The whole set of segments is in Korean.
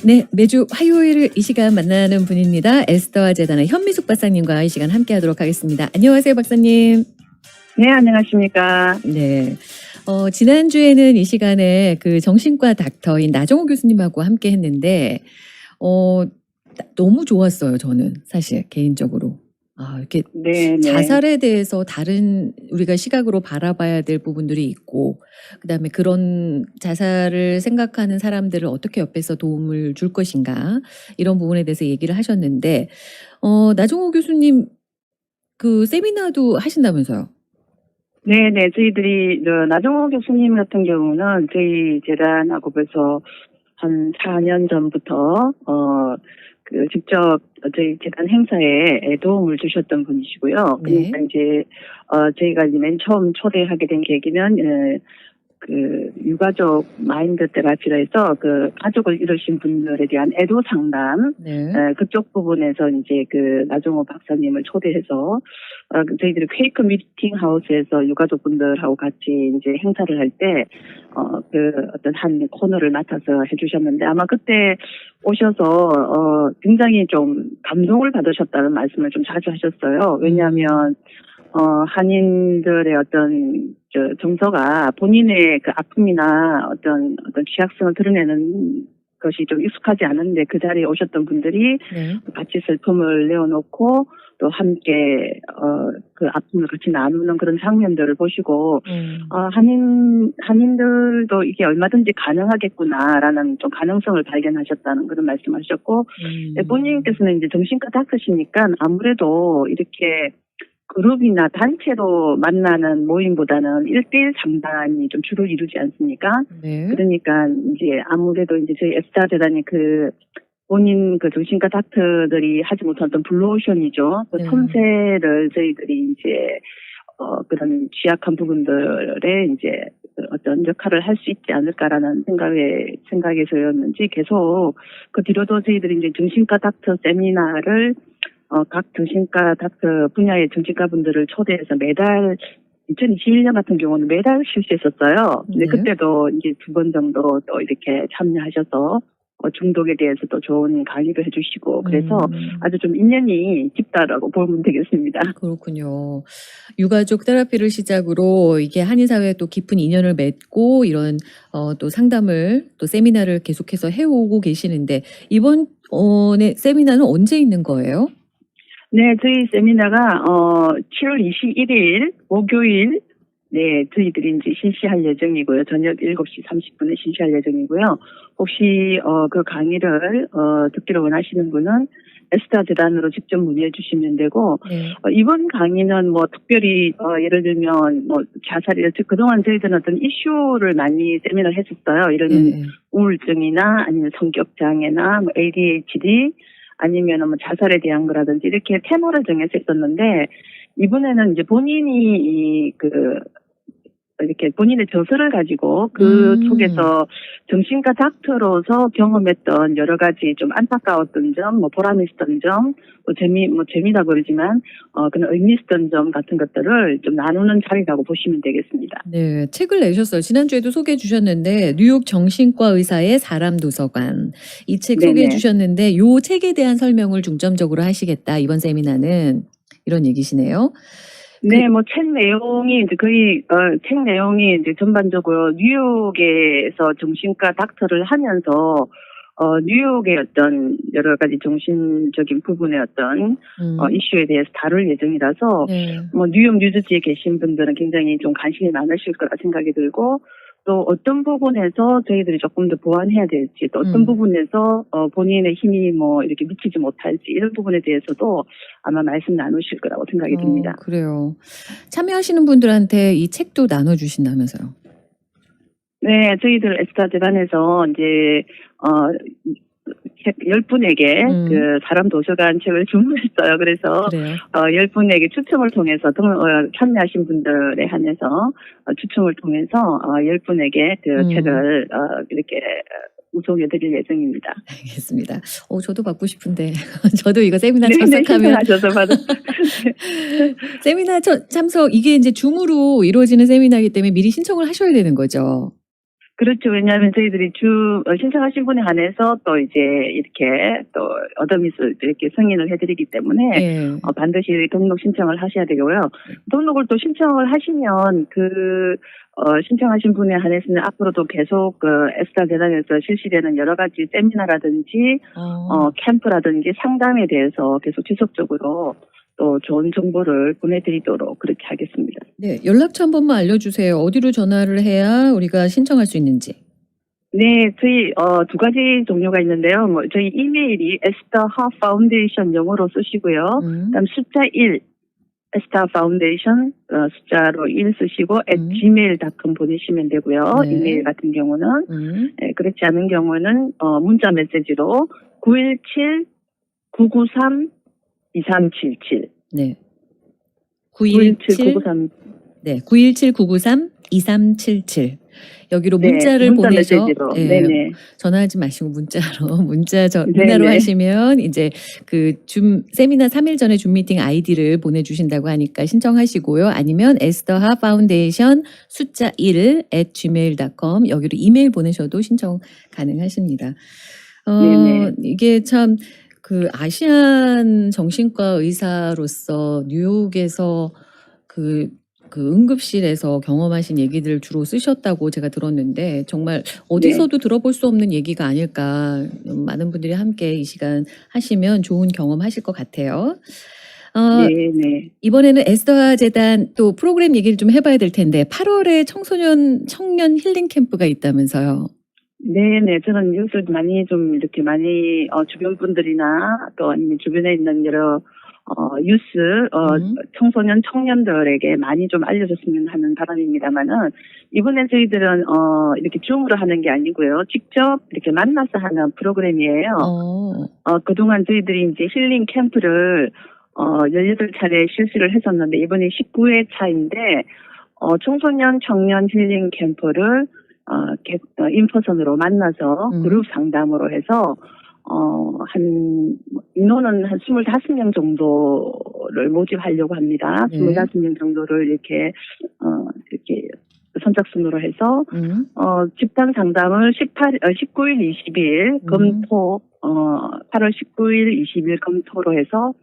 네, 매주 화요일 이 시간 만나는 분입니다. 에스더와 재단의 현미숙 박사님과 이 시간 함께하도록 하겠습니다. 안녕하세요, 박사님. 네, 안녕하십니까. 네, 지난주에는 이 시간에 그 정신과 닥터인 나정호 교수님하고 함께했는데 너무 좋았어요. 저는 사실 개인적으로. 이렇게 네, 네. 자살에 대해서 다른 우리가 시각으로 바라봐야 될 부분들이 있고, 그다음에 그런 자살을 생각하는 사람들을 어떻게 옆에서 도움을 줄 것인가, 이런 부분에 대해서 얘기를 하셨는데, 나정호 교수님 그 세미나도 하신다면서요? 네, 네. 저희들이 나정호 교수님 같은 경우는 저희 재단하고 벌써 한 4년 전부터 직접 저희 재단 행사에 도움을 주셨던 분이시고요. 네. 그러니까 이제 저희가 이제 맨 처음 초대하게 된 계기는 그 유가족 마인드 테라피라 해서 그 가족을 잃으신 분들에 대한 애도 상담 네. 그쪽 부분에서 이제 그 나정호 박사님을 초대해서 저희들이 퀘이크 미팅 하우스에서 유가족분들하고 같이 이제 행사를 할 때 그 어떤 한 코너를 맡아서 해주셨는데 아마 그때 오셔서 굉장히 좀 감동을 받으셨다는 말씀을 좀 자주 하셨어요. 왜냐하면 한인들의 어떤 정서가 본인의 그 아픔이나 어떤 취약성을 드러내는 것이 좀 익숙하지 않은데 그 자리에 오셨던 분들이 네. 같이 슬픔을 내어놓고 또 함께 그 아픔을 같이 나누는 그런 장면들을 보시고 한인들도 이게 얼마든지 가능하겠구나라는 좀 가능성을 발견하셨다는 그런 말씀하셨고 본인께서는 이제 정신과 닥터시니까 아무래도 이렇게 그룹이나 단체로 만나는 모임보다는 1대1 상담이 좀 주를 이루지 않습니까? 네. 그러니까 이제 아무래도 이제 저희 에스타 재단이 그 본인 그 정신과 닥터들이 하지 못했던 블루오션이죠. 그 네. 틈새를 저희들이 이제 그런 취약한 부분들에 이제 어떤 역할을 할 수 있지 않을까라는 생각에서였는지 계속 그 뒤로도 저희들이 이제 정신과 닥터 세미나를 각 정신과 닥터 분야의 정신과 분들을 초대해서 매달 2021년 같은 경우는 매달 실시했었어요. 근데 네. 그때도 이제 2번 정도 또 이렇게 참여하셔서 중독에 대해서 또 좋은 강의도 해주시고 그래서 아주 좀 인연이 깊다라고 보면 되겠습니다. 그렇군요. 유가족 테라피를 시작으로 이게 한인사회에 또 깊은 인연을 맺고 이런 또 상담을 또 세미나를 계속해서 해오고 계시는데 이번 세미나는 언제 있는 거예요? 네, 저희 세미나가 7월 21일 목요일 네, 저희들이 이제 실시할 예정이고요. 저녁 7시 30분에 실시할 예정이고요. 혹시 그 강의를 듣기로 원하시는 분은 에스타 재단으로 직접 문의해 주시면 되고 네. 이번 강의는 뭐 특별히 예를 들면 뭐 자살이라 그동안 저희들은 어떤 이슈를 많이 세미나를 했었어요. 이런 우울증이나 아니면 성격 장애나 뭐 ADHD 아니면 뭐 자살에 대한 거라든지 이렇게 테마를 정해서 했었는데 이번에는 이제 본인이 이렇게 본인의 저서를 가지고 그 속에서 정신과 닥터로서 경험했던 여러 가지 좀 안타까웠던 점, 뭐 보람 있었던 점, 재미다 그러지만 그런 의미 있었던 점 같은 것들을 좀 나누는 자리라고 보시면 되겠습니다. 네, 책을 내셨어요. 지난주에도 소개해 주셨는데 뉴욕 정신과 의사의 사람 도서관 이 책 소개해 네네. 주셨는데 요 책에 대한 설명을 중점적으로 하시겠다 이번 세미나는 이런 얘기시네요. 네, 뭐 책 내용이 이제 거의 책 내용이 이제 전반적으로 뉴욕에서 정신과 닥터를 하면서 뉴욕의 어떤 여러 가지 정신적인 부분의 어떤 이슈에 대해서 다룰 예정이라서 네. 뭐 뉴욕 뉴저지에 계신 분들은 굉장히 좀 관심이 많으실 거라 생각이 들고 또 어떤 부분에서 저희들이 조금 더 보완해야 될지 또 어떤 부분에서 본인의 힘이 뭐 이렇게 미치지 못할지 이런 부분에 대해서도 아마 말씀 나누실 거라고 생각이 듭니다. 그래요. 참여하시는 분들한테 이 책도 나눠주신다면서요? 네, 저희들 에스타 재단에서 이제 10분에게 그 사람 도서관 책을 주문했어요. 그래서 그래요? 10분에게 추첨을 통해서 참여하신 분들에 한해서 추첨을 통해서 10분에게 그 책을 이렇게 우송해드릴 예정입니다. 알겠습니다. 저도 받고 싶은데 저도 이거 세미나 네, 참석하면 신청하셔서 받아. 세미나 참석 이게 이제 줌으로 이루어지는 세미나이기 때문에 미리 신청을 하셔야 되는 거죠. 그렇죠. 왜냐하면 저희들이 신청하신 분에 한해서 또 이제 이렇게 또 어드미스 이렇게 승인을 해드리기 때문에 예. 반드시 등록 신청을 하셔야 되고요. 등록을 또 신청을 하시면 신청하신 분에 한해서는 앞으로도 계속 에스타 재단에서 실시되는 여러 가지 세미나라든지 캠프라든지 상담에 대해서 계속 지속적으로 또 좋은 정보를 보내드리도록 그렇게 하겠습니다. 네, 연락처 한 번만 알려주세요. 어디로 전화를 해야 우리가 신청할 수 있는지. 네, 저희 두 가지 종류가 있는데요. 뭐 저희 이메일이 에스타 하 파운데이션 영어로 쓰시고요. 그다음 숫자 1 에스타 파운데이션 숫자로 1 쓰시고 @gmail.com 보내시면 되고요. 네. 이메일 같은 경우는 네, 그렇지 않은 경우는 문자 메시지로 917-993-2377 네. 917-993 네, 917-993-2377. 여기로 네, 문자를 문자 보내서 메시지로. 예, 네네. 전화하지 마시고 문자로 문자로 네네. 하시면 이제 그 줌 세미나 3일 전에 줌 미팅 아이디를 보내주신다고 하니까 신청하시고요. 아니면 에스더하 파운데이션 숫자 1 @gmail.com 여기로 이메일 보내셔도 신청 가능하십니다. 네네. 이게 참 그 아시안 정신과 의사로서 뉴욕에서 그 응급실에서 경험하신 얘기들을 주로 쓰셨다고 제가 들었는데 정말 어디서도 들어볼 수 없는 얘기가 아닐까. 많은 분들이 함께 이 시간 하시면 좋은 경험하실 것 같아요. 네네. 이번에는 에스더 재단 또 프로그램 얘기를 좀 해봐야 될 텐데 8월에 청년 힐링 캠프가 있다면서요. 네네. 저는 뉴스 많이 주변 분들이나 또 아니면 주변에 있는 여러 뉴스 청소년 청년들에게 많이 좀 알려줬으면 하는 바람입니다만은 이번에 저희들은 이렇게 줌으로 하는 게 아니고요. 직접 이렇게 만나서 하는 프로그램이에요. 그동안 저희들이 이제 힐링 캠프를 18차례 실시를 했었는데 이번에 19회 차인데 청소년 청년 힐링 캠프를 인퍼선으로 만나서 그룹 상담으로 해서 인원은 한 25명 정도를 모집하려고 합니다. 네. 25명 정도를 이렇게 선착순으로 해서 집단 상담을 19일, 20일 금토 8월 19일, 20일 금토로 해서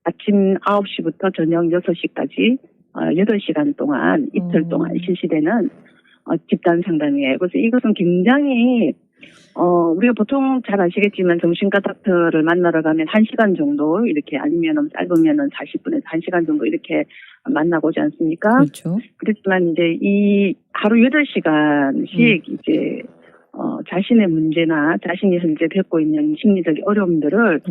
아침 9시부터 저녁 6시까지 8시간 동안 이틀 동안 실시되는 집단 상담이에요. 그래서 이것은 굉장히 우리가 보통 잘 아시겠지만 정신과 닥터를 만나러 가면 1시간 정도 이렇게 아니면 짧으면은 40분에서 1시간 정도 이렇게 만나고 오지 않습니까? 그렇죠. 그렇지만 이제 이 하루 8시간씩 이제 자신의 문제나 자신이 현재 겪고 있는 심리적 어려움들을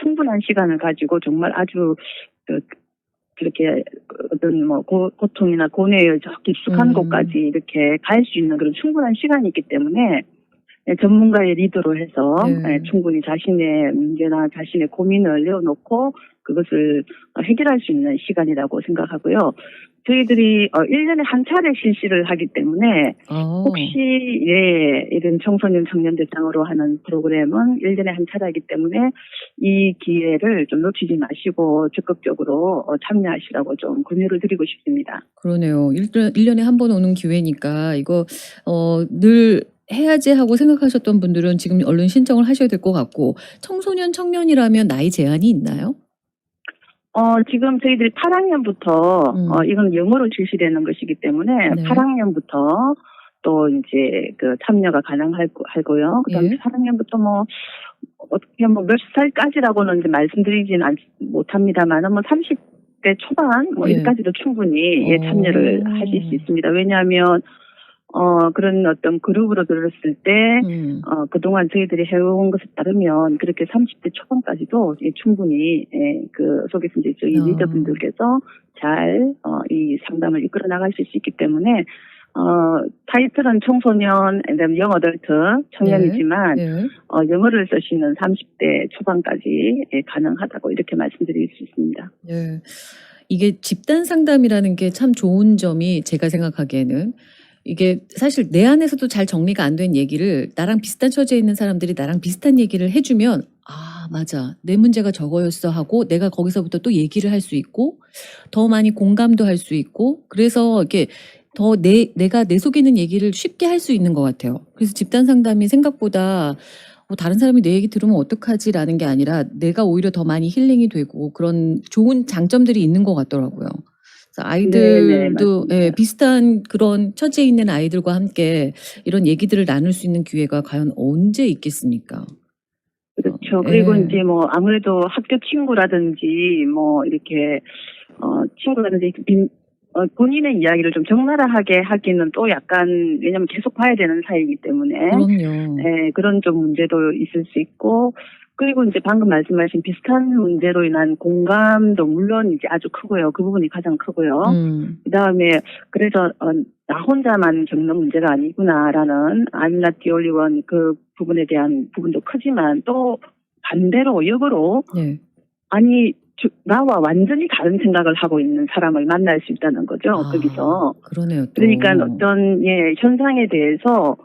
충분한 시간을 가지고 정말 아주 그렇게 어떤 고통이나 고뇌에 깊숙한 곳까지 이렇게 갈 수 있는 그런 충분한 시간이 있기 때문에 전문가의 리더로 해서 충분히 자신의 문제나 자신의 고민을 내어놓고 그것을 해결할 수 있는 시간이라고 생각하고요. 저희들이 1년에 한 차례 실시를 하기 때문에 혹시 이런 청소년 청년 대상으로 하는 프로그램은 1년에 한 차례이기 때문에 이 기회를 좀 놓치지 마시고 적극적으로 참여하시라고 좀 권유를 드리고 싶습니다. 그러네요. 1년에 한 번 오는 기회니까 이거 늘 해야지 하고 생각하셨던 분들은 지금 얼른 신청을 하셔야 될 것 같고 청소년 청년이라면 나이 제한이 있나요? 지금 저희들이 8학년부터 이건 영어로 실시되는 것이기 때문에 8학년부터 또 이제 참여가 가능하고요. 그다음에 8학년부터 어떻게 몇 살까지라고는 이제 말씀드리진 못합니다만은 30대 초반 여기까지도 충분히 참여를 하실 수 있습니다. 왜냐하면 그런 어떤 그룹으로 들었을 때, 그동안 저희들이 해온 것에 따르면 그렇게 30대 초반까지도 충분히, 그 속에서 이제 저희 리더분들께서 잘, 이 상담을 이끌어 나가실 수 있기 때문에, 타이틀은 청소년, 그다음에 영어덜트, 청년이지만, 영어를 쓰시는 30대 초반까지 가능하다고 이렇게 말씀드릴 수 있습니다. 네. 이게 집단 상담이라는 게 참 좋은 점이 제가 생각하기에는 이게 사실 내 안에서도 잘 정리가 안 된 얘기를 나랑 비슷한 처지에 있는 사람들이 나랑 비슷한 얘기를 해주면 아 맞아 내 문제가 저거였어 하고 내가 거기서부터 또 얘기를 할 수 있고 더 많이 공감도 할 수 있고 그래서 이렇게 더 내가 내 속에 있는 얘기를 쉽게 할 수 있는 것 같아요. 그래서 집단 상담이 생각보다 다른 사람이 내 얘기 들으면 어떡하지라는 게 아니라 내가 오히려 더 많이 힐링이 되고 그런 좋은 장점들이 있는 것 같더라고요. 그래서 네네, 아이들도 예, 맞습니다. 비슷한 그런 처지에 있는 아이들과 함께 이런 얘기들을 나눌 수 있는 기회가 과연 언제 있겠습니까? 그렇죠. 그리고 예. 이제 뭐 아무래도 학교 친구라든지 뭐 이렇게 친구라든지 본인의 이야기를 좀 적나라하게 하기는 또 약간 왜냐면 계속 봐야 되는 사이이기 때문에 그럼요. 그런 좀 문제도 있을 수 있고 그리고 이제 방금 말씀하신 비슷한 문제로 인한 공감도 물론 이제 아주 크고요. 그 부분이 가장 크고요. 그다음에 그래서 나 혼자만 겪는 문제가 아니구나라는 I'm not the only one 그 부분에 대한 부분도 크지만 또 반대로 역으로 네. 아니 나와 완전히 다른 생각을 하고 있는 사람을 만날 수 있다는 거죠. 거기서. 그러네요. 또. 그러니까 어떤 현상에 대해서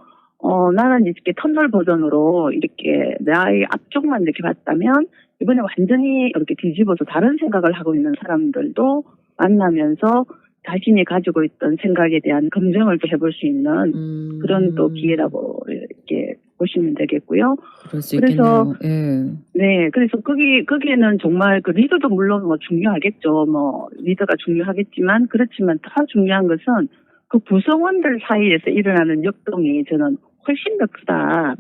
나는 이렇게 터널 버전으로 이렇게 나의 앞쪽만 이렇게 봤다면 이번에 완전히 이렇게 뒤집어서 다른 생각을 하고 있는 사람들도 만나면서 자신이 가지고 있던 생각에 대한 검증을 또 해볼 수 있는 그런 또 기회라고 이렇게 보시면 되겠고요. 그럴 수 그래서 있겠네요. 예. 네, 그래서 거기에는 정말 그 리더도 물론 뭐 중요하겠죠. 뭐 리더가 중요하겠지만 그렇지만 더 중요한 것은 그 구성원들 사이에서 일어나는 역동이 저는 훨씬 더 크다.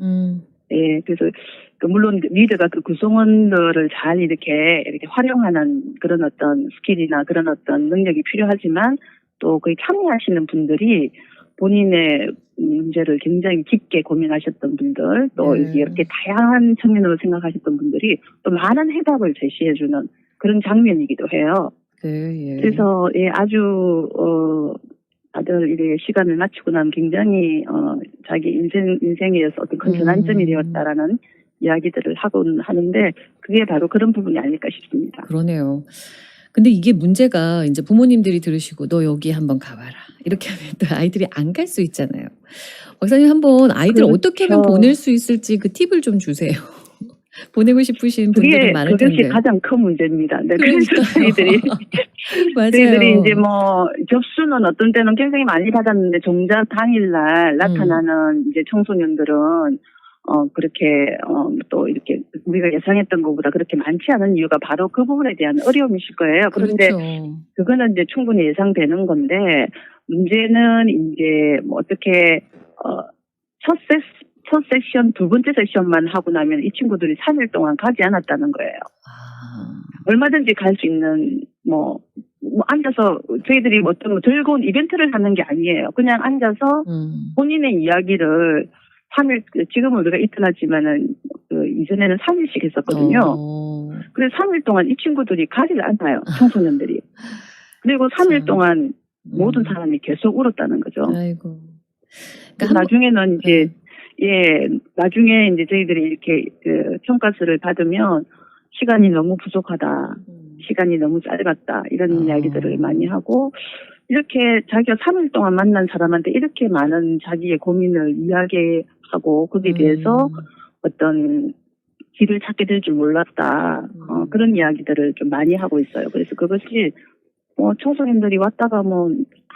예, 그래서 물론 리더가 그 구성원들을 잘 이렇게 활용하는 그런 어떤 스킬이나 그런 어떤 능력이 필요하지만 또 거기 참여하시는 분들이 본인의 문제를 굉장히 깊게 고민하셨던 분들 또 이렇게 다양한 측면으로 생각하셨던 분들이 또 많은 해답을 제시해주는 그런 장면이기도 해요. 네, 예. 그래서 아주 다들 이제 시간을 마치고 나면 굉장히 자기 인생에서 어떤 큰 전환점이 되었다라는 이야기들을 하곤 하는데 그게 바로 그런 부분이 아닐까 싶습니다. 그러네요. 근데 이게 문제가 이제 부모님들이 들으시고 너 여기 한번 가봐라 이렇게 하면 또 아이들이 안 갈 수 있잖아요. 박사님 한번 아이들 그렇죠. 어떻게 하면 보낼 수 있을지 그 팁을 좀 주세요. 보내고 싶으신 분들은 많을 그것이 텐데. 가장 큰 문제입니다. 네, 그래서 그러니까요. 저희들이 이제 맞아요. 뭐 접수는 어떤 때는 굉장히 많이 받았는데 정작 당일날 나타나는 이제 청소년들은 그렇게 또 이렇게 우리가 예상했던 것보다 그렇게 많지 않은 이유가 바로 그 부분에 대한 어려움이실 거예요. 그런데 그렇죠. 그거는 이제 충분히 예상되는 건데 문제는 이제 뭐 어떻게 첫 세션, 두 번째 세션만 하고 나면 이 친구들이 3일 동안 가지 않았다는 거예요. 얼마든지 갈 수 있는, 앉아서 저희들이 어떤 즐거운 이벤트를 하는 게 아니에요. 그냥 앉아서 본인의 이야기를 3일, 지금은 우리가 이틀 하지만은, 이전에는 3일씩 했었거든요. 그래서 3일 동안 이 친구들이 가지를 않아요. 청소년들이. 그리고 3일 동안 모든 사람이 계속 울었다는 거죠. 아이고. 그러니까 나중에는 이제, 나중에 이제 저희들이 이렇게 평가서를 받으면 시간이 너무 부족하다. 시간이 너무 짧았다. 이런 이야기들을 많이 하고 이렇게 자기가 3일 동안 만난 사람한테 이렇게 많은 자기의 고민을 이야기하고 거기에 대해서 어떤 길을 찾게 될 줄 몰랐다. 그런 이야기들을 좀 많이 하고 있어요. 그래서 그것이 청소년들이 왔다가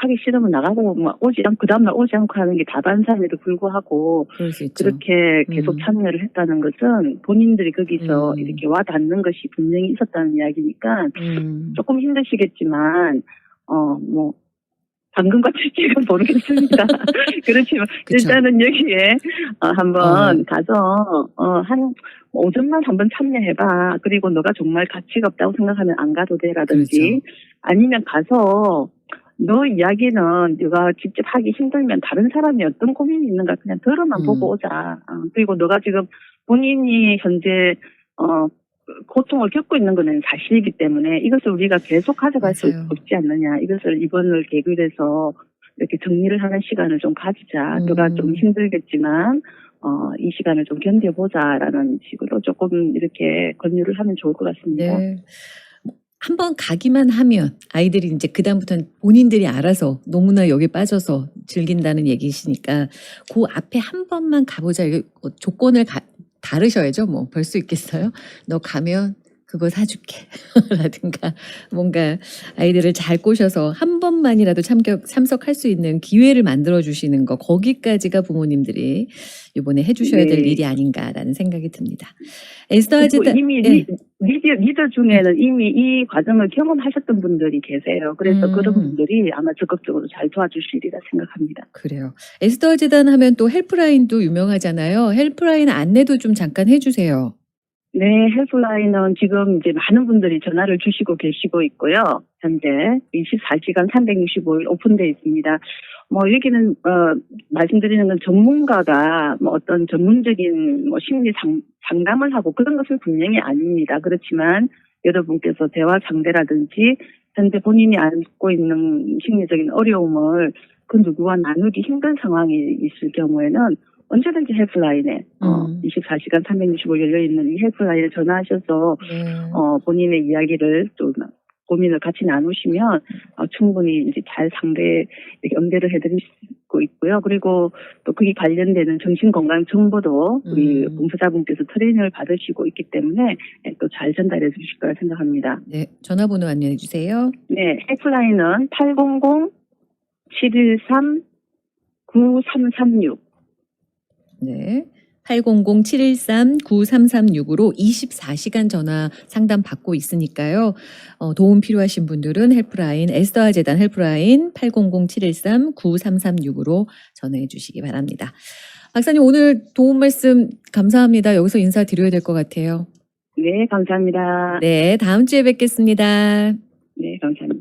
하기 싫으면 나가고 그 다음날 오지 않고 하는 게 다반사임에도 불구하고 그렇게 계속 참여를 했다는 것은 본인들이 거기서 이렇게 와 닿는 것이 분명히 있었다는 이야기니까 조금 힘드시겠지만 방금 같을지는 모르겠습니다. 그렇지만 일단은 여기에 한번 가서 한 오전만 한번 참여해봐. 그리고 너가 정말 가치가 없다고 생각하면 안 가도 돼라든지 그렇죠. 아니면 가서 너 이야기는 네가 직접 하기 힘들면 다른 사람이 어떤 고민이 있는가 그냥 들어만 보고 오자. 그리고 너가 지금 본인이 현재 고통을 겪고 있는 것은 사실이기 때문에 이것을 우리가 계속 가져갈 수 없지 않느냐. 이것을 이번을 계기로 해서 이렇게 정리를 하는 시간을 좀 가지자. 너가 좀 힘들겠지만 이 시간을 좀 견뎌보자라는 식으로 조금 이렇게 권유를 하면 좋을 것 같습니다. 네. 한번 가기만 하면 아이들이 이제 그다음부터는 본인들이 알아서 너무나 여기 빠져서 즐긴다는 얘기시니까 그 앞에 한 번만 가보자. 조건을 다르셔야죠. 뭐 별 수 있겠어요? 너 가면 그거 사줄게 라든가 뭔가 아이들을 잘 꼬셔서 한 번만이라도 참석할 수 있는 기회를 만들어 주시는 거 거기까지가 부모님들이 이번에 해 주셔야 될 네. 일이 아닌가라는 생각이 듭니다. 에스더 그리고 아재단 이미 예. 리더 중에는 이미 이 과정을 경험하셨던 분들이 계세요. 그래서 그런 분들이 아마 적극적으로 잘 도와주시리라 생각합니다. 그래요. 에스더 재단 하면 또 헬프라인도 유명하잖아요. 헬프라인 안내도 좀 잠깐 해주세요. 네, 헬프라인은 지금 이제 많은 분들이 전화를 주시고 계시고 있고요. 현재 24시간 365일 오픈되어 있습니다. 뭐 여기는 말씀드리는 건 전문가가 뭐 어떤 전문적인 뭐 심리 상담을 하고 그런 것은 분명히 아닙니다. 그렇지만 여러분께서 대화 상대라든지 현재 본인이 안고 있는 심리적인 어려움을 그 누구와 나누기 힘든 상황이 있을 경우에는 언제든지 헬프라인에 24시간 365일 열려있는 이 헬프라인에 전화하셔서 본인의 이야기를 또 고민을 같이 나누시면 충분히 이제 잘 연대를 해드리고 있고요. 그리고 또 그게 관련되는 정신건강 정보도 우리 봉사자분께서 트레이닝을 받으시고 있기 때문에 또 잘 전달해 주실 거라 생각합니다. 네, 전화번호 안내해 주세요. 네, 헬프라인은 800-713-9336 네. 800-713-9336으로 24시간 전화 상담 받고 있으니까요. 도움 필요하신 분들은 헬프라인, 에스더 아재단 헬프라인 800-713-9336으로 전화해 주시기 바랍니다. 박사님 오늘 도움 말씀 감사합니다. 여기서 인사드려야 될 것 같아요. 네, 감사합니다. 네, 다음 주에 뵙겠습니다. 네, 감사합니다.